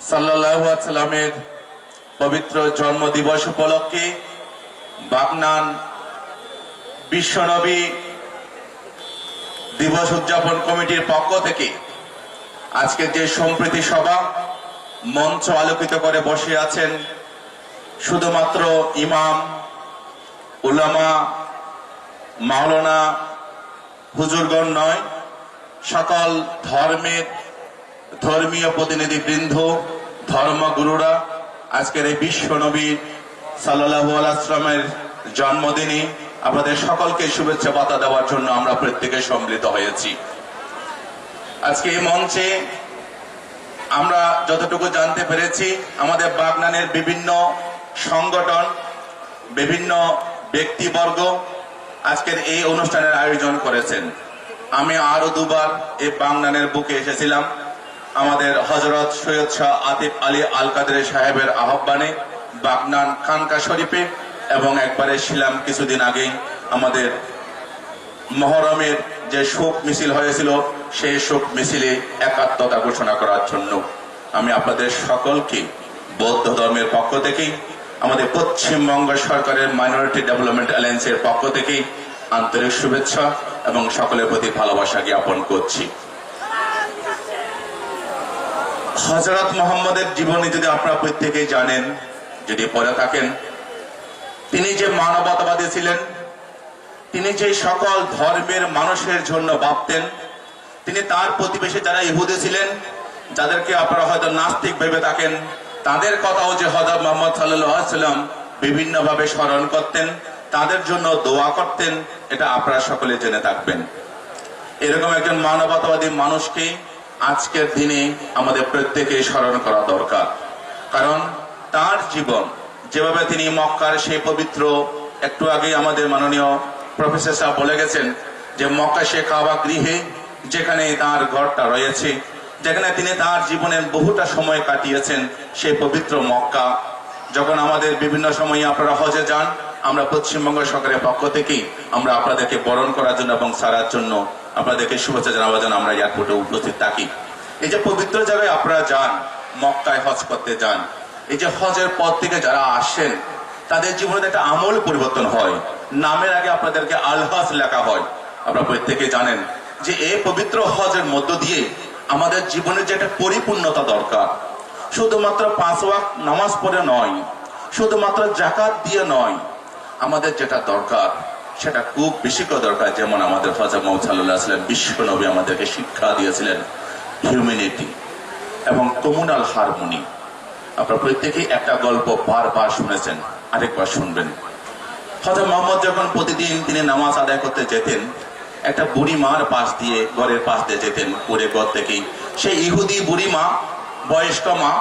সাল্লাল্লাহু আলাইহি সাল্লামের পবিত্র জন্মদিবস উপলক্ষে বাগনান বিশ্বনবী দিবস উদযাপন কমিটির পক্ষ থেকে আজকে যে সম্প্রীতি সভা মঞ্চ আলোকিত করে বসে আছেন শুধুমাত্র ইমাম, উলামা, মাওলানা, হুজুরগণ নয়, সকল ধর্মীয় প্রতিনিধিবৃন্দ, ধর্মগুরুরা আজকের এই বিশ্বনবী সাল্লাল্লাহু আলাইহি ওয়াসাল্লামের জন্মদিনে আপনাদের সকলকে শুভেচ্ছা বার্তা দেওয়ার জন্য আমরা প্রত্যেকে সম্মিলিত হয়েছি। আজকে এই মঞ্চে আমরা যতটুকু জানতে পেরেছি আমাদের বাগনানের বিভিন্ন সংগঠন, বিভিন্ন ব্যক্তিবর্গ আজকের এই অনুষ্ঠানের আয়োজন করেছেন। আমি আরো দুবার এই বাগনানের বুকে এসেছিলাম আমাদের হযরত সৈয়দ শাহ আতিফ আলী আল কাদের সাহেবের আহ্বানে বাগনান খানকা শরীফে, এবং একবারে ছিলাম কিছুদিন আগে আমাদের মহরমের যে শোক মিছিল হয়েছিল সেই শোক মিছিলে একাত্মতা ঘোষণা করার জন্য। আমি আপনাদের সকলকে বৌদ্ধ ধর্মের পক্ষ থেকে, আমাদের পশ্চিমবঙ্গ সরকারের মাইনরিটি ডেভেলপমেন্ট অ্যালায়েন্সের পক্ষ থেকে আন্তরিক শুভেচ্ছা এবং সকলের প্রতি ভালোবাসা জ্ঞাপন করছি। হযরত মুহাম্মদের জীবনী যদি আপনারা প্রত্যেকেই জানেন, যদি পড়ে থাকেন, তিনি যে মানবতাবাদী ছিলেন, তিনি যে সকল ধর্মের মানুষের জন্য ভাবতেন, তিনি তার প্রতিবেশী যারা ইহুদি ছিলেন, যাদেরকে আপনারা হয়তো নাস্তিক ভেবে থাকেন, তাদের কথাও যে হযরত মুহাম্মদ সাল্লাল্লাহু আলাইহি ওয়াসাল্লাম বিভিন্ন ভাবে স্মরণ করতেন, তাদের জন্য দোয়া করতেন, এটা আপনারা সকলে জেনে থাকবেন। এরকম একজন মানবতাবাদী মানুষকে আজকের দিনে আমাদের প্রত্যেকে স্মরণ করা দরকার। কারণ তার জীবন যেভাবে তিনি মক্কার সেই পবিত্র, একটু আগে আমাদের মাননীয় প্রফেসর সাহেব বলে গেছেন যে মক্কা সে কাবা গৃহে যেখানে তার ঘরটা রয়েছে, যেখানে তিনি তার জীবনের বহুটা সময় কাটিয়েছেন, সেই পবিত্র মক্কা। যখন আমাদের বিভিন্ন সময়ে আপনারা হজে যান, আমরা পশ্চিমবঙ্গ সরকারের পক্ষ থেকেই আমরা আপনাদেরকে বরণ করার জন্য এবং সারার জন্য আপনাদেরকে শুভেচ্ছা জানাবার জন্য আমরা এয়ারপোর্টে উপস্থিত থাকি। এই যে পবিত্র জায়গায় আপনারা যান, মক্কায় হজ করতে যান, এই যে হজের পর থেকে যারা আসেন তাদের জীবনে একটা আমূল পরিবর্তন হয়। নামের আগে আপনাদেরকে আল হজ লেখা হয়। আপনারা প্রত্যেকে জানেন যে এই পবিত্র হজের মধ্য দিয়ে আমাদের জীবনের যে একটা পরিপূর্ণতা দরকার, শুধুমাত্র 5 ওয়াক্ত নামাজ পড়ে নয়, শুধুমাত্র যাকাত দিয়ে নয়, আমাদের যেটা দরকার সেটা খুব বেশি করে দরকার। যেমন আমাদের হযরত মুহাম্মদ সাল্লাল্লাহু আলাইহি ওয়াসাল্লাম বিশ্ব নবী আমাদেরকে শিক্ষা দিয়েছিলেন হিউম্যানিটি এবং কমিউনাল হারমোনি। আপনারা প্রত্যেকেই একটা গল্প বারবার শুনেছেন, আরেকবার শুনবেন। হযরত মুহাম্মদ যখন প্রতিদিন তিনি নামাজ আদায় করতে যেতেন, একটা বুড়ি মার পাশ দিয়ে, ঘরের পাশ দিয়ে যেতেন, পুরে ঘর থেকেই সেই ইহুদি বুড়ি মা, বয়স্ক মা,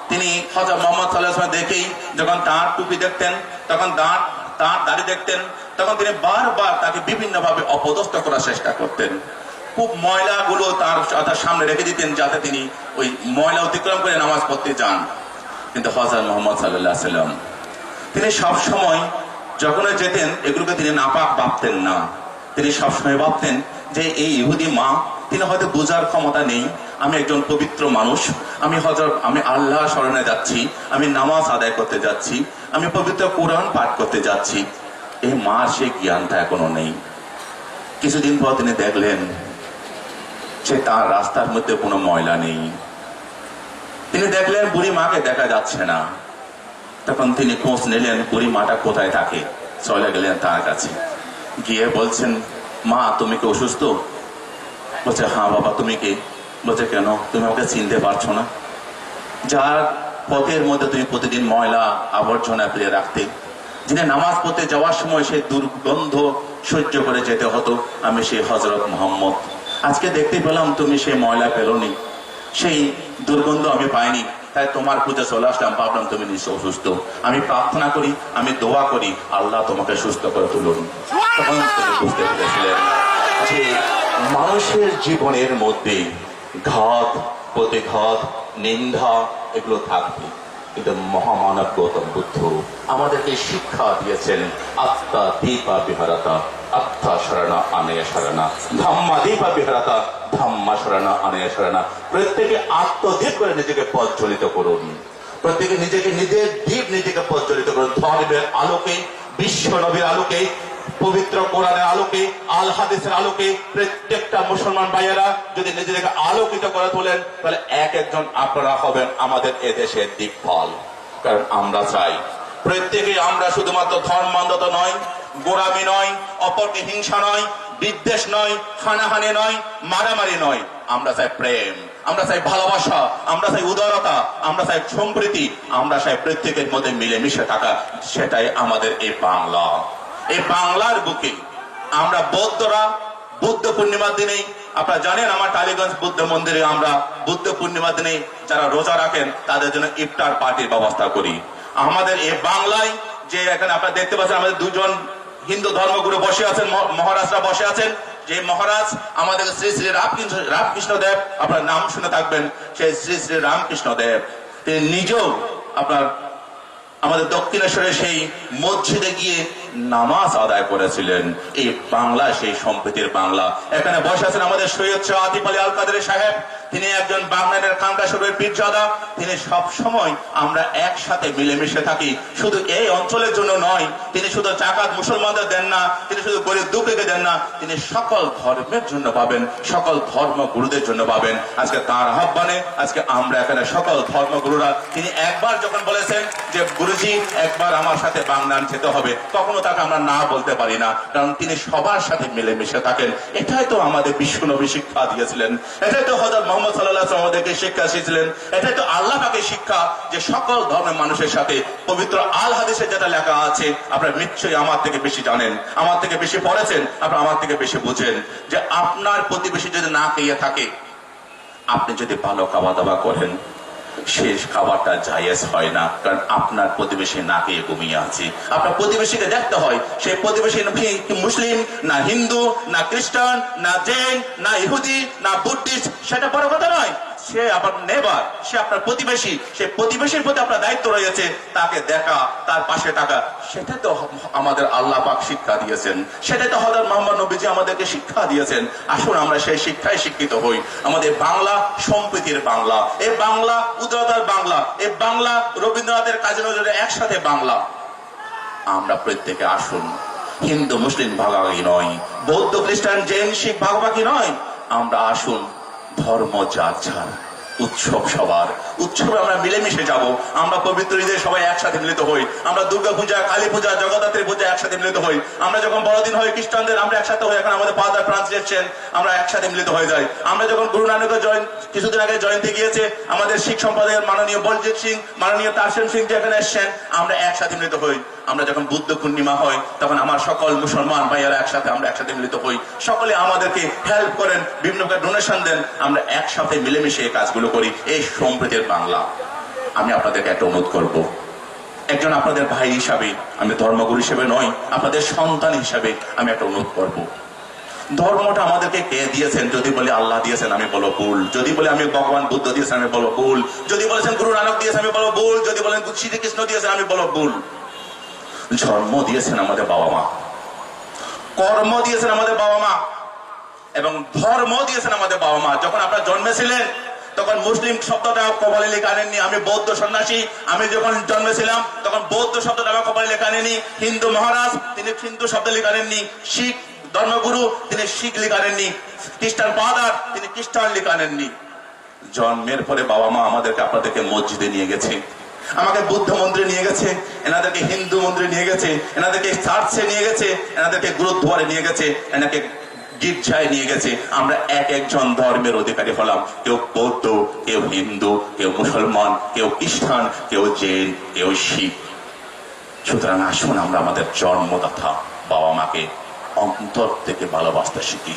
তিনি হযরত মুহাম্মদ সাল্লাল্লাহু আলাইহি ওয়াসাল্লাম দেখেই যখন তার টুপি দেখতেন, তখন তার দাড়ি দেখতেন, তখন তিনি বারবার তাকে বিভিন্ন ভাবে অপদস্থ করার চেষ্টা করতেন। খুব ময়লাগুলো তার সামনে রেখে দিতেন যাতে তিনি ওই ময়লা অতিক্রম করে নামাজ পড়তে যান। কিন্তু হযরত মুহাম্মদ সাল্লাল্লাহু আলাইহি ওয়াসাল্লাম তিনি সব সময় যখন যেতেন এগুলোকে তিনি নাপাক ভাবতেন না। তিনি সবসময় ভাবতেন যে এই ইহুদি মা, তিনি হয়তো বোঝার ক্ষমতা নেই, আমি একজন পবিত্র মানুষ, আমি আল্লাহ শরণে যাচ্ছি, আমি নামাজ আদায় করতে যাচ্ছি, আমি পবিত্র কোরআন পাঠ করতে যাচ্ছি, এই মার সেই জ্ঞানটা এখনো নেই। কিছুদিন পর তিনি দেখলেন যে তার রাস্তার মধ্যে কোনো ময়লা নেই। তিনি দেখলেন বুড়ি মাকে দেখা যাচ্ছে না। তখন তিনি খোঁজ নিলেন বুড়ি মাটা কোথায় থাকে। চলে গেলেন তার কাছে, গিয়ে বলছেন, মা তুমি কি অসুস্থ? বলছে, হ্যাঁ বাবা। তুমি কি? বলছে, কেন? তুমি আমাকে চিনতে পারছো না? যার পথের মধ্যে তুমি প্রতিদিন ময়লা আবর্জনা ফেলে রাখতে, যিনি নামাজ পড়তে যাওয়ার সময় সেই দুর্গন্ধ সহ্য করে যেতে হতো, আমি সেই হযরত মুহাম্মদ। আজকে দেখতে পেলাম তুমি সেই ময়লা পেলনি, সেই দুর্গন্ধ আমি পাইনি, তাই তোমার পূজা চলে আসলাম, ভাবলাম তুমি নিশ্চয় অসুস্থ। আমি প্রার্থনা করি, আমি দোয়া করি, আল্লাহ তোমাকে সুস্থ করে তুলুন। তখন তিনি বুঝতে পেরেছিলেন যে মানুষের জীবনের মধ্যে ঘাত, প্রতিঘাত, নিন্দা এগুলো থাকবে, কিন্তু মহামানব গৌতম বুদ্ধ আমাদেরকে শিক্ষা দিয়েছেন আত্মা দীপা বিহারতা, আত্মা শরণা আনেয় শরণা, ধাম্মা দীপা বিহারতা, ধাম্মা শরণা আনেয় শরণা। প্রত্যেকে আত্মদীপ করে নিজেকে প্রজ্বলিত করুন, প্রত্যেকে নিজেকে নিজের দ্বীপ নিজেকে প্রজ্বলিত করুন। ধর্মের আলোকে, বিশ্ব নবীর আলোকে, পবিত্র কোরআনের আলোকে, আল হাদিসের আলোকে প্রত্যেকটা মুসলমান ভাইয়েরা যদি নিজেদেরকে আলোকিত করে তোলেন, তাহলে এক একজন আপনারা হবেন আমাদের এদেশের দিকফল। কারণ আমরা চাই প্রত্যেকে, আমরা শুধুমাত্র ধর্মান্ধতা নয়, গোড়ামি নয়, অপরকে হিংসা নয়, বিদ্বেষ নয়, হানাহানি নয়, মারামারি নয়, আমরা চাই প্রেম, আমরা চাই ভালোবাসা, আমরা চাই উদারতা, আমরা চাই সম্প্রীতি, আমরা চাই প্রত্যেকের মধ্যে মিলেমিশে থাকা। সেটাই আমাদের এই বাংলা। এই বাংলার বুকে আমরা বৌদ্ধরা বুদ্ধ পূর্ণিমার দিনে, আপনারা জানেন আমার টালিগঞ্জ বুদ্ধ মন্দিরে আমরা বুদ্ধ পূর্ণিমার দিনে যারা রোজা রাখেন তাদের জন্য ইফতার পার্টির ব্যবস্থা করি। আমাদের এই বাংলায় যে এখানে আপনারা দেখতে পাচ্ছেন আমাদের দুজন হিন্দু ধর্মগুরু বসে আছেন, মহারাজরা বসে আছেন। যে মহারাজ আমাদের শ্রী শ্রী রামকৃষ্ণ দেব, আপনার নাম শুনে থাকবেন, সেই শ্রী শ্রী রামকৃষ্ণ দেব তিনি নিজেও আপনার আমাদের দক্ষিণেশ্বরে সেই মসজিদে গিয়ে নামাজ আদায় করেছিলেন। এই বাংলা সেই সম্প্রীতির বাংলা। এখানে বসে আছেন আমাদের সৈয়দ শাহ আতিফ আলী আল কাদের সাহেব, তিনি একজন বাংলাদেশের খানকা শরীফের পীরজাদা। তিনি সব সময় আমরা একসাথে মিলেমিশে থাকি, শুধু এই অঞ্চলের জন্য নয়। তিনি শুধু জাকাত মুসলমানদের দেন না, তিনি শুধু গরিব দুঃখীকে দেন না, তিনি সকল ধর্মের জন্য পাবেন, সকল ধর্মগুরুদের জন্য পাবেন। আজকে তার আহ্বানে আজকে আমরা এখানে সকল ধর্মগুরুরা, তিনি একবার যখন বলেছেন যে গুরুজি একবার আমার সাথে বাগনান যেতে হবে, কখনো তাকে আমরা না বলতে পারি না, কারণ তিনি সবার সাথে মিলেমিশে থাকেন। এটাই তো আমাদের বিশ্বনবী শিক্ষা দিয়েছিলেন, এটাই তো হযরত মুহাম্মদ সাল্লাল্লাহু আলাইহি ওয়াসাল্লাম আমাদেরকে শিক্ষা শিখিয়েছিলেন, এটাই তো আল্লাহ পাকে শিক্ষা যে সকল ধর্মের মানুষের সাথে। পবিত্র আল হাদিসে যেটা লেখা আছে, আপনারা নিশ্চয়ই আমার থেকে বেশি জানেন, আমার থেকে বেশি পড়েছেন, আপনারা আমার থেকে বেশি বুঝেন, যে আপনার প্রতিবেশী যদি না খেয়ে থাকে, আপনি যদি ভালো খাওয়া দাওয়া করেন, শেষ খাবারটা জায়েজ হয় না, কারণ আপনার প্রতিবেশী না খেয়ে ঘুমিয়ে আছে। আপনার প্রতিবেশীকে দেখতে হয়, সেই প্রতিবেশী মুসলিম না হিন্দু না খ্রিস্টান না জৈন না ইহুদি না বুদ্ধিস্ট, সেটা বড় কথা নয়। সে আপনার নেবার, সে আপনার প্রতিবেশী, সে প্রতিবেশীর প্রতি আপনার দায়িত্ব রয়েছে, তাকে দেখা, তার পাশে থাকা। সেটাই তো আমাদের আল্লাহ পাক শিক্ষা দিয়েছেন, সেটাই তো হযরত মুহাম্মদ নবীজি আমাদেরকে শিক্ষা দিয়েছেন। আসুন আমরা সেই শিক্ষায় শিক্ষিত হই। আমাদের বাংলা সম্প্রীতির বাংলা, এই বাংলা উদারতার বাংলা, এই বাংলা রবীন্দ্রনাথের কাজী নজরুলের একসাথে বাংলা। আমরা প্রত্যেকে আসুন, হিন্দু মুসলিম ভাগাভাগি নয়, বৌদ্ধ খ্রিস্টান জৈন শিখ ভাগাভাগি নয়। আমরা আসুন, ধর্ম যার যার, উৎসব সবার, উৎসবে আমরা মিলেমিশে যাব। আমরা পবিত্র ঈদে সবাই একসাথে মিলিত হই, আমরা দুর্গা পূজা, কালী পূজা, জগদ্ধাত্রী পূজা একসাথে মিলিত হই। আমরা যখন বড়দিন হয় খ্রিস্টানদের, আমরা একসাথে হই। এখন আমাদের ফাদার ফ্রান্সিস এসেছেন, আমরা একসাথে মিলিত হয়ে যাই। আমরা যখন গুরু নানকের কিছুদিন আগে জয়ন্তী গিয়েছে, আমাদের শিখ সম্প্রদায়ের মাননীয় বলজিৎ সিং, মাননীয় তারসেন সিং যেখানে এসছেন, আমরা একসাথে মিলিত হই। আমরা যখন বুদ্ধ পূর্ণিমা হয়, তখন আমার সকল মুসলমান ভাইয়ারা একসাথে, আমরা একসাথে মিলিত হই। সকলে আমাদেরকে হেল্প করেন, বিভিন্ন প্রকার ডোনেশন দেন, আমরা একসাথে মিলেমিশে এই কাজগুলো করি। এই সম্প্রীতির বাংলা। আমি আপনাদেরকে একটা অনুরোধ করব, একজন আপনাদের ভাই হিসাবে, আমি ধর্মগুরু হিসেবে নয়, আপনাদের সন্তান হিসাবে আমি একটা অনুরোধ করব। ধর্মটা আমাদেরকে কে দিয়েছেন? যদি বলে আল্লাহ দিয়েছেন, আমি বলো ভুল। যদি বলে আমি ভগবান বুদ্ধ দিয়েছেন, আমি বলো ভুল। যদি বলেছেন গুরু নানক দিয়েছেন, আমি বলো ভুল। যদি বলেন শ্রীকৃষ্ণ দিয়েছেন, আমি বলো ভুল। জন্ম দিয়েছেন আমাদের বাবা মা, কর্ম দিয়েছেন আমাদের বাবা মা, এবং ধর্ম দিয়েছেন আমাদের বাবা মা। যখন আপনারা জন্মেছিলেন, তখন মুসলিম শব্দটা কপালে লেখা আনেননি। আমি বৌদ্ধ সন্ন্যাসী, আমি যখন জন্মেছিলাম তখন বৌদ্ধ শব্দটা আমার কপালে লেখা আনেনি। হিন্দু মহারাজ, তিনি হিন্দু শব্দ লেখা আনেননি। শিখ ধর্মগুরু, তিনি শিখ লেখা আনেননি। খ্রিস্টান ফাদার, তিনি খ্রিস্টান লেখা আনেননি। জন্মের পরে বাবা মা আমাদেরকে, আপনাদেরকে মসজিদে নিয়ে গেছে, আমাকে বুদ্ধ মন্দিরে নিয়ে গেছে, এনাদেরকে হিন্দু মন্দিরে নিয়ে গেছে, এনাদেরকে চার্চে নিয়ে গেছে, এনাদেরকে গুরুদ্বারে নিয়ে গেছে, এনাকে গির্জায় নিয়ে গেছে। আমরা এক একজন ধর্মের অধিকারী হলাম। কেউ বৌদ্ধ, কেউ হিন্দু, কেউ মুসলমান, কেউ খ্রিস্টান, কেউ জৈন, কেউ শিখ। সুতরাং আসুন আমরা আমাদের জন্মদাতা বাবা মাকে অন্তর থেকে ভালোবাসতে শিখি,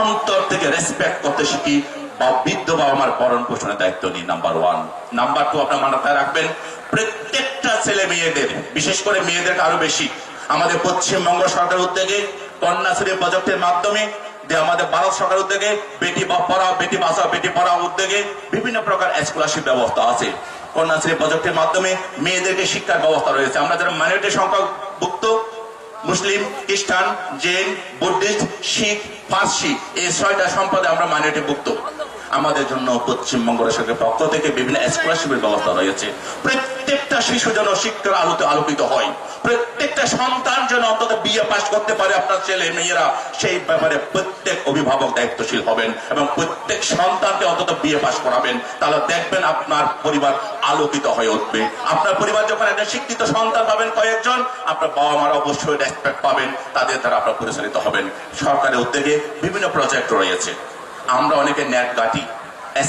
অন্তর থেকে রেসপেক্ট করতে শিখি। বা বৃদ্ধ বাবা মার ভরণ পোষণের দায়িত্ব নিই, নাম্বার 1। নাম্বার 2, আপনার মাথায় রাখবেন, প্রত্যেকটা ছেলে মেয়েদের, বিশেষ করে মেয়েদেরকে আরো বেশি, আমাদের পশ্চিমবঙ্গ সরকার উদ্যোগে কন্যাশ্রী প্রজেক্টের মাধ্যমে যে আমাদের ভারত সরকার উদ্যোগে বেটি পড়াও বেটি বাঁচাও বেটি পড়াও উদ্যোগে বিভিন্ন প্রকার স্কলারশিপ ব্যবস্থা আছে। কন্যাশ্রী প্রজেক্টের মাধ্যমে মেয়েদেরকে শিক্ষার ব্যবস্থা রয়েছে। আমরা যারা মাইনরিটি সংখ্যাভুক্ত মুসলিম, খ্রিস্টান, জৈন, বুদ্ধিস্ট, শিখ, পার্সি এই 6টা সম্প্রদায় আমরা মাইনরিটিভুক্ত। আমাদের জন্য পশ্চিমবঙ্গ সরকারের পক্ষ থেকে বিভিন্ন স্কলারশিপের ব্যবস্থা রয়েছে। প্রত্যেকটা শিশু যেন শিক্ষার আলোতে আলোকিত হয়, প্রত্যেকটা সন্তান যেন অন্তত বিয়ে পাস করতে পারে আপনার ছেলে মেয়েরা, সেই ব্যাপারে প্রত্যেক অভিভাবক দায়িত্বশীল হবেন এবং প্রত্যেক সন্তানকে অন্তত বিয়ে পাস করাবেন। তাহলে দেখবেন আপনার পরিবার আলোকিত হয়ে উঠবে। আপনার পরিবার যখন একটা শিক্ষিত সন্তান পাবেন কয়েকজন, আপনার বাবা মারা অবশ্যই রেসপেক্ট পাবেন, তাদের দ্বারা আপনার পরিচালিত হবেন। সরকারের উদ্যোগে বিভিন্ন প্রজেক্ট রয়েছে। আমরা অনেকে নেট ঘাঁটি,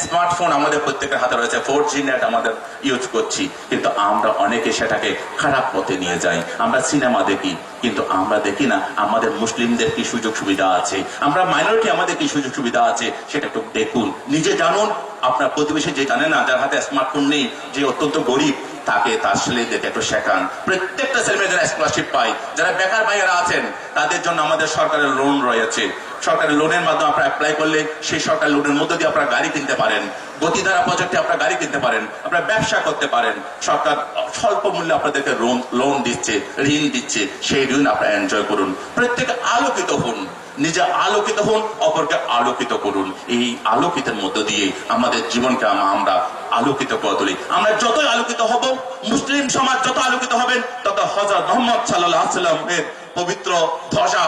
স্মার্টফোন আমাদের প্রত্যেকের হাতে রয়েছে, 4G নেট আমাদের ইউজ করছি, কিন্তু আমরা অনেকে সেটাকে খারাপ পথে নিয়ে যাই। আমরা সিনেমা দেখি, কিন্তু আমরা দেখি না আমাদের মুসলিমদের কি সুযোগ সুবিধা আছে, আমরা মাইনরিটি আমাদের কি সুযোগ সুবিধা আছে, সেটা একটু দেখুন, নিজে জানুন। আপনার প্রতিবেশী যে জানে না, যার হাতে স্মার্টফোন নেই, যে অত্যন্ত গরিব, তাকে তার ছেলেদেরকে একটু শেখান। প্রত্যেকটা ছেলে মেয়ে যারা স্কলারশিপ পায়, যারা বেকার ভাইয়েরা আছেন, তাদের জন্য আমাদের সরকারের লোন রয়েছে। সরকারের লোনের মাধ্যমে আপনারা অ্যাপ্লাই করলে সেই সরকারি লোনের মধ্যে দিয়ে আপনারা গাড়ি কিনতে পারেন, গতিধারা প্রজেক্টে আপনারা গাড়ি কিনতে পারেন, আপনারা ব্যবসা করতে পারেন। সরকার স্বল্প মূল্যে আপনাদেরকে লোন দিচ্ছে, ঋণ দিচ্ছে, সেই ঋণ আপনারা এনজয় করুন। প্রত্যেকে আলোকিত হন, নিজে আলোকিত হন, অপরকে আলোকিত করুন। এই আলোকিতের মধ্য দিয়ে আমাদের জীবনকে আমরা আলোকিত করে তুলি। আমরা যতই আলোকিত হব, মুসলিম সমাজ যত আলোকিত হবেন, তত হযরত মুহাম্মদ সাল্লাল্লাহু আলাইহি ওয়াসাল্লামের পবিত্র ধ্বজা,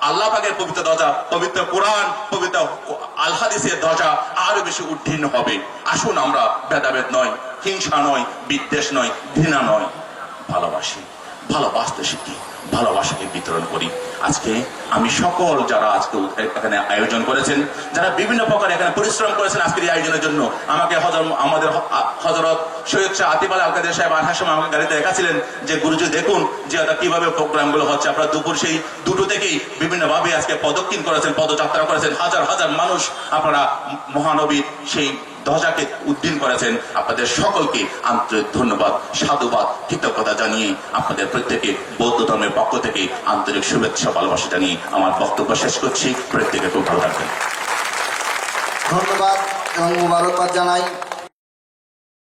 আল্লাহ পাকের পবিত্র ধ্বজা, পবিত্র কোরআন, পবিত্র আল হাদিসের ধ্বজা আরো বেশি উদ্দীর্ণ হবে। আসুন আমরা ভেদাভেদ নয়, হিংসা নয়, বিদ্বেষ নয়, ঘৃণা নয়, ভালোবাসতে শিখি, ভালোবাসাকে বিতরণ করি। আজকে আমি সকল যারা আজকে এখানে আয়োজন করেছেন, যারা বিভিন্ন প্রকার এখানে পরিশ্রম করেছেন আজকের এই আয়োজনের জন্য, আমাকে আমাদের হযরত সৈয়দ শাহ আতিফ আলী আল কাদের সাহেব আসার সময় আমাকে গাড়িতে দেখাচ্ছিলেন যে গুরুজি দেখুন যে কিভাবে প্রোগ্রামগুলো হচ্ছে। আপনারা দুপুর সেই 2টো থেকেই বিভিন্নভাবে আজকে পদক্ষিণ করেছেন, পদযাত্রা করেছেন, হাজার হাজার মানুষ আপনারা মহানবীর সেই ধ্বজাকে উদ্দীন করেছেন। আপনাদের সকলকে আন্তরিক ধন্যবাদ, সাধুবাদ, কৃতজ্ঞতা জানিয়ে আপনাদের প্রত্যেকে বৌদ্ধ ধর্মের পক্ষ থেকে আন্তরিক শুভেচ্ছা, ভালোবাসা জানিয়ে আমার বক্তব্য শেষ করছি। প্রত্যেকে খুব ভালো থাকবেন। ধন্যবাদ এবং মুবারকবাদ জানাই।